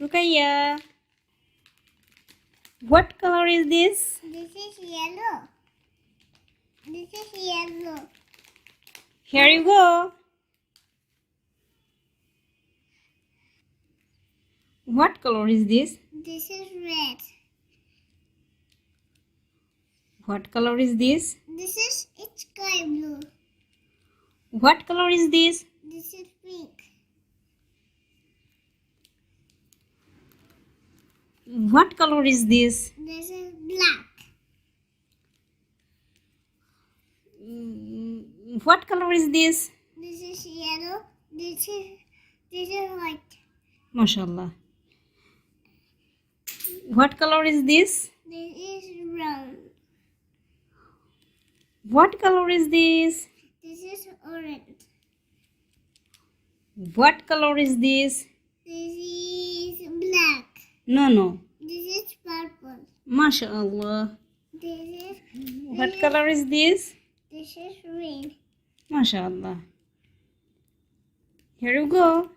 Rukaya. What color is this? This is yellow. This is yellow. Here you go. What color is this? This is red. What color is this? This is sky blue. What color is this? This is pink. What color is this? This is black. What color is this? This is yellow. This is white. MashaAllah. What color is this? This is brown. What color is this? This is orange. What color is this? This is black. No. This is purple. MashaAllah. This What color is this? is green. MashaAllah. Here you go.